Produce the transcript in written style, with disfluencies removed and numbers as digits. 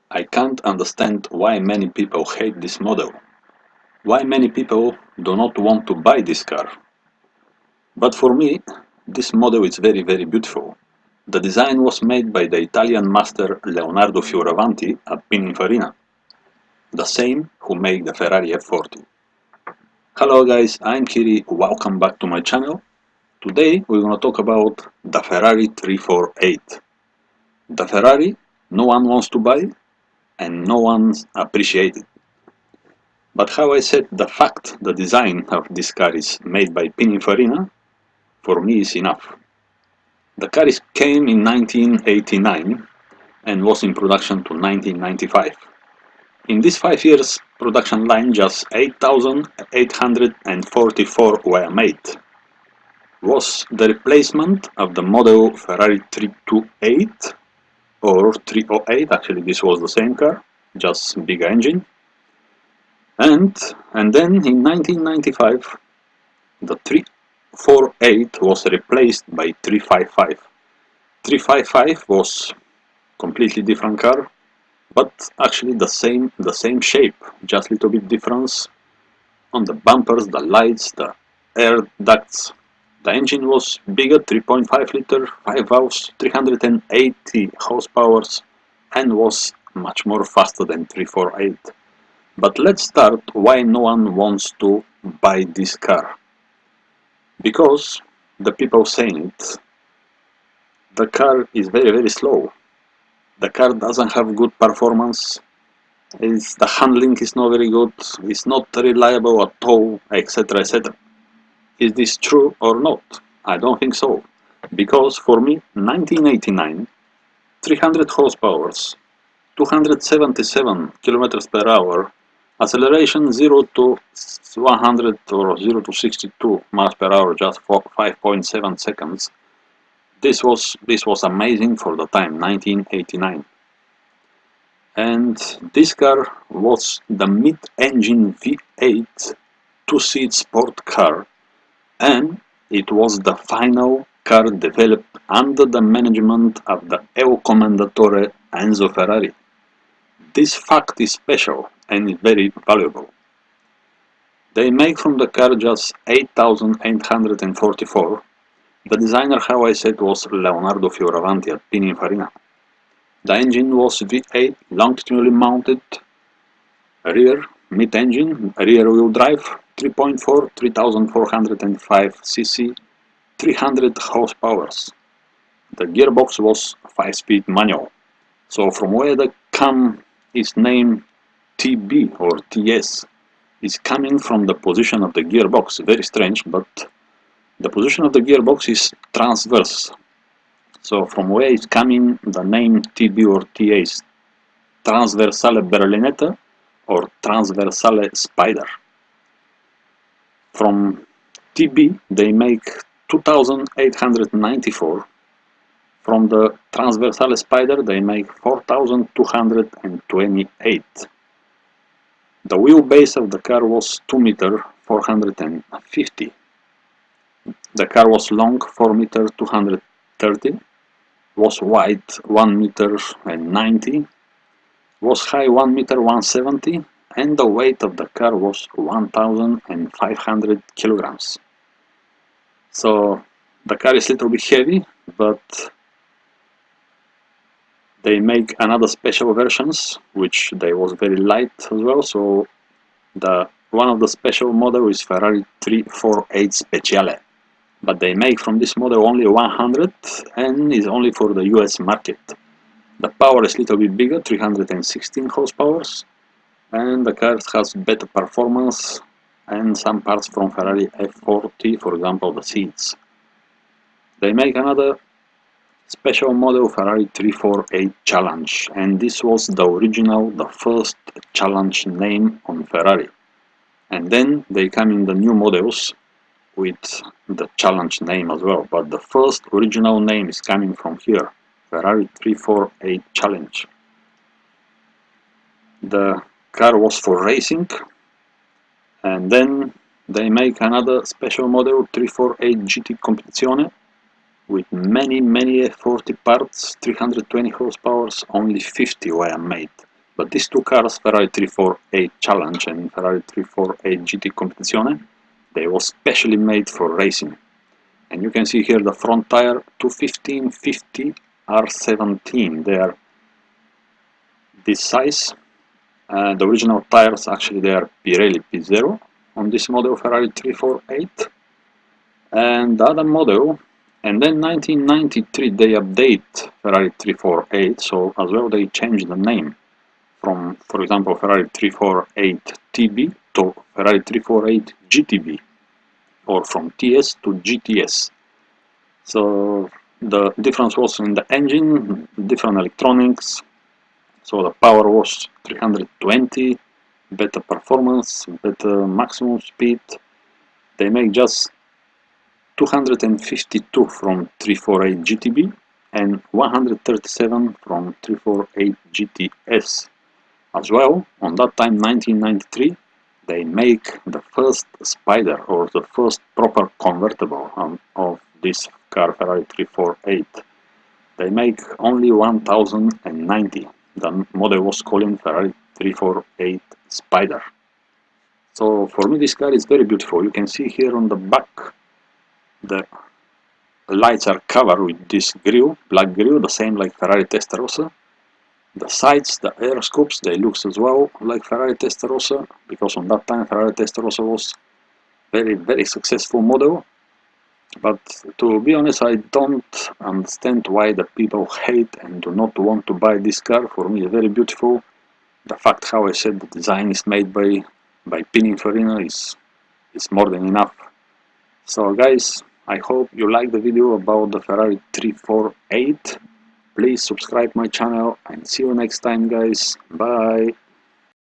I can't understand why many people hate this model, why many people do not want to buy this car. But for me, this model is very beautiful. The design was made by the Italian master Leonardo Fioravanti at Pininfarina, the same who made the Ferrari F40. Hello guys, I'm Kiri, welcome back to my channel. Today we're gonna talk about the Ferrari 348. The Ferrari no one wants to buy and no one's appreciated. But how I said the fact the design of this car is made by Pininfarina, for me is enough. The car came in 1989 and was in production to 1995. In these 5 years production line just 8,844 were made. Was the replacement of the model Ferrari 328 or 308, actually this was the same car, just bigger engine. And then in 1995 the 348 was replaced by 355. 355 was completely different car, but actually the same shape, just little bit difference on the bumpers, the lights, the air ducts. The engine was bigger, 3.5 liter, 5 valves, 380 horsepower, and was much more faster than 348. But let's start why no one wants to buy this car. Because the people saying it, the car is very slow. The car doesn't have good performance, the handling is not very good, it's not reliable at all, etc. etc. Is this true or not? I don't think so. Because for me, 1989, 300 horsepower, 277 kilometers per hour, acceleration 0 to 100 or 0 to 62 miles per hour just for 5.7 seconds. This was amazing for the time, 1989. And this car was the mid-engine V8 two-seat sport car, and it was the final car developed under the management of the El Commendatore Enzo Ferrari. This fact is special and is very valuable. They make from the car just 8,844. The designer, how I said, was Leonardo Fioravanti at Pininfarina. The engine was V8 longitudinally mounted rear mid-engine, rear-wheel drive, 3.4, 3,405 cc, 300 horsepower. The gearbox was 5-speed manual. So from where the cam is named TB or TS, is coming from the position of the gearbox. Very strange, but the position of the gearbox is transverse. So from where is coming the name TB or TS? Transversale berlinetta or transversale spider. From TB they make 2,894. From the transversale spider they make 4,228. The wheelbase of the car was 2 meter 450. The car was long 4 meter 230, was wide 1 meter and 90, was high 1 meter 170, and the weight of the car was 1,500 kilograms. So the car is a little bit heavy, but they make another special versions, which they was very light as well. So one of the special model is Ferrari 348 Speciale, but they make from this model only 100 and is only for the US market. The power is a little bit bigger, 316 horsepower, and the car has better performance and some parts from Ferrari F40, for example the seats. They make another special model Ferrari 348 Challenge, and this was the original, the first Challenge name on Ferrari. And then they come in the new models with the Challenge name as well, but the first original name is coming from here, Ferrari 348 Challenge. The car was for racing, and then they make another special model 348 GT Competizione with many F40 parts, 320 horsepower, only 50 were made. But these two cars, Ferrari 348 Challenge and Ferrari 348 GT Competizione, they were specially made for racing. And you can see here the front tire 215/50 R17. They are this size. The original tires, actually, they are Pirelli P0 on this model Ferrari 348. And the other model, and then 1993 they update Ferrari 348, so as well they changed the name from, for example, Ferrari 348 TB to Ferrari 348 GTB, or from TS to GTS. So the difference was in the engine, different electronics. So the power was 320, better performance, better maximum speed. They make just 252 from 348 GTB and 137 from 348 GTS. As well, on that time, 1993, they make the first Spider, or the first proper convertible of this car, Ferrari 348. They make only 1090. The model was called Ferrari 348 Spider. So for me this car is very beautiful. You can see here on the back the lights are covered with this grille, black grille, the same like Ferrari Testarossa. The sides, the air scopes, they look as well like Ferrari Testarossa, because on that time Ferrari Testarossa was very successful model. But to be honest, I don't understand why the people hate and do not want to buy this car. For me, it's very beautiful. The fact, how I said, the design is made by Pininfarina is more than enough. So guys, I hope you like the video about the Ferrari 348. Please subscribe my channel and see you next time, guys. Bye.